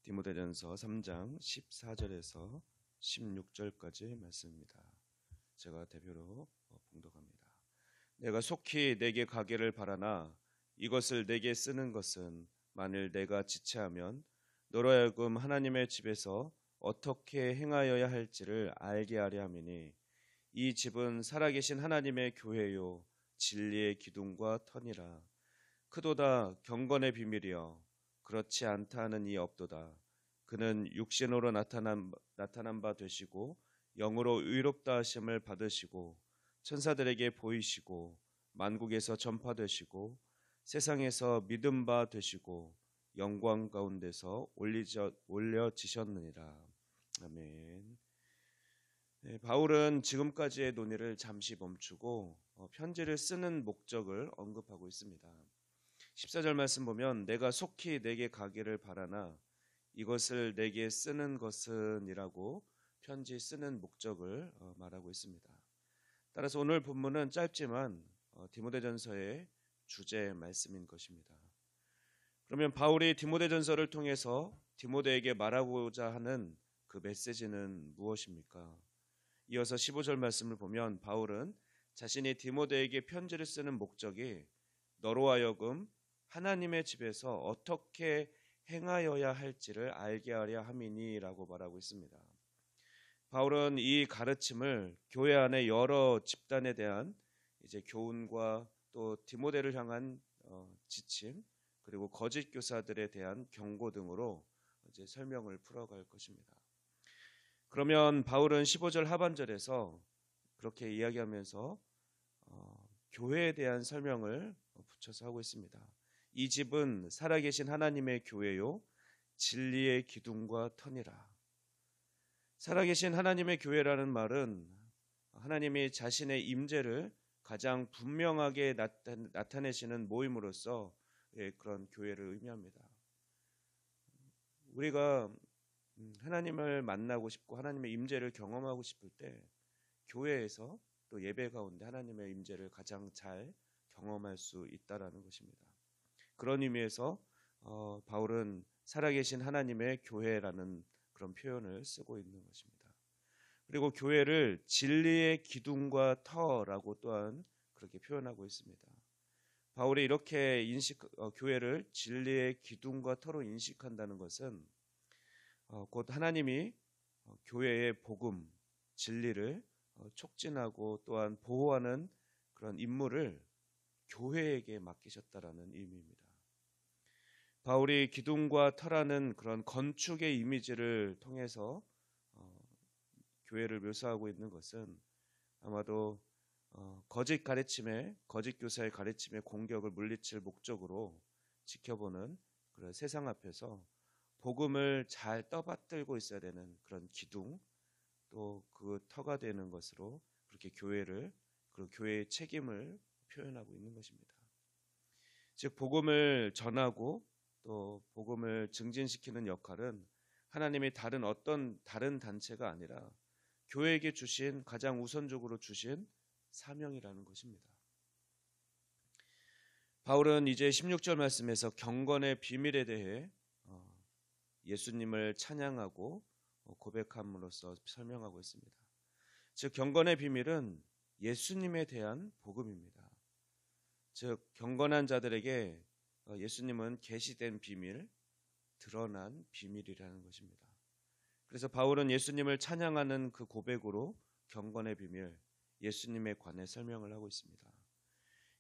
디모데전서 3장 14절에서 16절까지 말씀입니다. 제가 대표로 봉독합니다. 내가 속히 내게 가기를 바라나 이것을 내게 쓰는 것은 만일 내가 지체하면 너로 하여금 하나님의 집에서 어떻게 행하여야 할지를 알게 하려 함이니 이 집은 살아계신 하나님의 교회요 진리의 기둥과 터니라. 크도다 경건의 비밀이여 그렇지 않다 하는 이 없도다. 그는 육신으로 나타난 바 되시고 영으로 의롭다 하심을 받으시고 천사들에게 보이시고 만국에서 전파되시고 세상에서 믿음 바 되시고 영광 가운데서 올려지셨느니라. 아멘. 네, 바울은 지금까지의 논의를 잠시 멈추고 편지를 쓰는 목적을 언급하고 있습니다. 14절 말씀 보면 내가 속히 내게 가기를 바라나 이것을 내게 쓰는 것은 이라고 편지 쓰는 목적을 말하고 있습니다. 따라서 오늘 본문은 짧지만 디모데전서의 주제 말씀인 것입니다. 그러면 바울이 디모데전서를 통해서 디모데에게 말하고자 하는 그 메시지는 무엇입니까? 이어서 15절 말씀을 보면 바울은 자신이 디모데에게 편지를 쓰는 목적이 너로 하여금 하나님의 집에서 어떻게 행하여야 할지를 알게 하려 함이니라고 말하고 있습니다. 바울은 이 가르침을 교회 안에 여러 집단에 대한 이제 교훈과 또 디모데를 향한 지침 그리고 거짓 교사들에 대한 경고 등으로 이제 설명을 풀어갈 것입니다. 그러면 바울은 15절 하반절에서 그렇게 이야기하면서 교회에 대한 설명을 붙여서 하고 있습니다. 이 집은 살아계신 하나님의 교회요 진리의 기둥과 터니라. 살아계신 하나님의 교회라는 말은 하나님이 자신의 임재를 가장 분명하게 나타내시는 모임으로서 그런 교회를 의미합니다. 우리가 하나님을 만나고 싶고 하나님의 임재를 경험하고 싶을 때 교회에서 또 예배 가운데 하나님의 임재를 가장 잘 경험할 수 있다라는 것입니다. 그런 의미에서 바울은 살아계신 하나님의 교회라는 그런 표현을 쓰고 있는 것입니다. 그리고 교회를 진리의 기둥과 터라고 또한 그렇게 표현하고 있습니다. 바울이 이렇게 교회를 진리의 기둥과 터로 인식한다는 것은 곧 하나님이 교회의 복음, 진리를 촉진하고 또한 보호하는 그런 임무를 교회에게 맡기셨다라는 의미입니다. 바울이 기둥과 터라는 그런 건축의 이미지를 통해서 교회를 묘사하고 있는 것은 아마도 거짓 교사의 가르침의 공격을 물리칠 목적으로 지켜보는 그런 세상 앞에서 복음을 잘 떠받들고 있어야 되는 그런 기둥 또 그 터가 되는 것으로 그렇게 교회를 그리고 교회의 책임을 표현하고 있는 것입니다. 즉 복음을 전하고 또 복음을 증진시키는 역할은 하나님이 다른 단체가 아니라 교회에게 주신 가장 우선적으로 주신 사명이라는 것입니다. 바울은 이제 16절 말씀에서 경건의 비밀에 대해 예수님을 찬양하고 고백함으로써 설명하고 있습니다. 즉 경건의 비밀은 예수님에 대한 복음입니다. 즉 경건한 자들에게 예수님은 계시된 비밀, 드러난 비밀이라는 것입니다. 그래서 바울은 예수님을 찬양하는 그 고백으로 경건의 비밀, 예수님에 관해 설명을 하고 있습니다.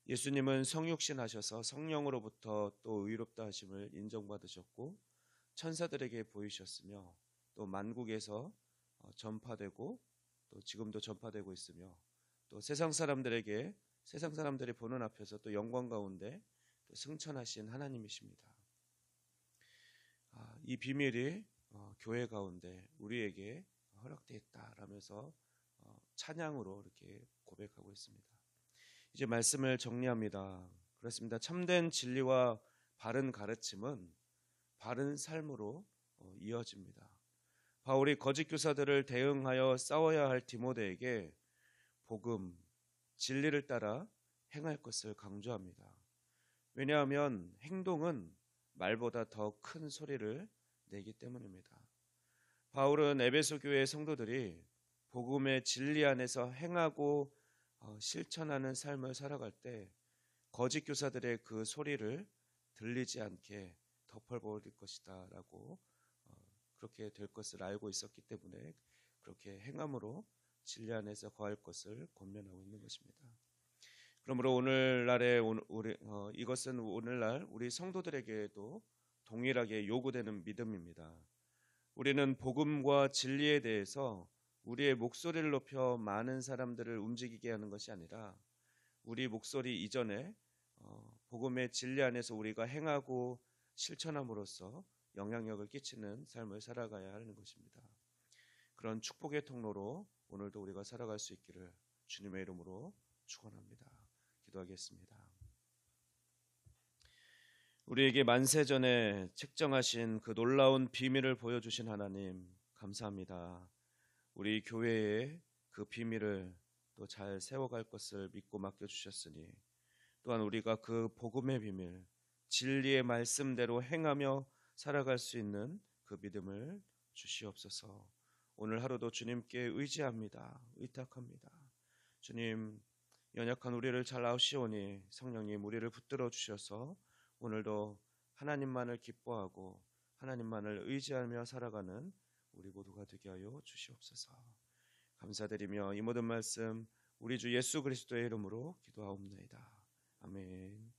예수님은 성육신 하셔서 성령으로부터 또 의롭다 하심을 인정받으셨고 천사들에게 보이셨으며 또 만국에서 전파되고 또 지금도 전파되고 있으며 또 세상 사람들이 보는 앞에서 또 영광 가운데 또 승천하신 하나님이십니다. 이 비밀이 교회 가운데 우리에게 허락되어 있다라면서 찬양으로 이렇게 고백하고 있습니다. 이제 말씀을 정리합니다. 그렇습니다. 참된 진리와 바른 가르침은 바른 삶으로 이어집니다. 바울이 거짓 교사들을 대응하여 싸워야 할 디모데에게 복음, 진리를 따라 행할 것을 강조합니다. 왜냐하면 행동은 말보다 더 큰 소리를 내기 때문입니다. 바울은 에베소 교회 성도들이 복음의 진리 안에서 행하고 실천하는 삶을 살아갈 때 거짓 교사들의 그 소리를 들리지 않게 덮어버릴 것이다 라고 그렇게 될 것을 알고 있었기 때문에 그렇게 행함으로 진리 안에서 거할 것을 권면하고 있는 것입니다. 그러므로 오늘날의 이것은 오늘날 우리 성도들에게도 동일하게 요구되는 믿음입니다. 우리는 복음과 진리에 대해서 우리의 목소리를 높여 많은 사람들을 움직이게 하는 것이 아니라 우리 목소리 이전에 복음의 진리 안에서 우리가 행하고 실천함으로써 영향력을 끼치는 삶을 살아가야 하는 것입니다. 그런 축복의 통로로 오늘도 우리가 살아갈 수 있기를 주님의 이름으로 축원합니다. 기도하겠습니다. 우리에게 만세전에 책정하신 그 놀라운 비밀을 보여주신 하나님 감사합니다. 우리 교회에 그 비밀을 또 잘 세워갈 것을 믿고 맡겨주셨으니 또한 우리가 그 복음의 비밀 진리의 말씀대로 행하며 살아갈 수 있는 그 믿음을 주시옵소서. 오늘 하루도 주님께 의지합니다. 의탁합니다. 주님 연약한 우리를 잘 아시오니 성령님 우리를 붙들어 주셔서 오늘도 하나님만을 기뻐하고 하나님만을 의지하며 살아가는 우리 모두가 되게 하여 주시옵소서. 감사드리며 이 모든 말씀 우리 주 예수 그리스도의 이름으로 기도하옵나이다. 아멘.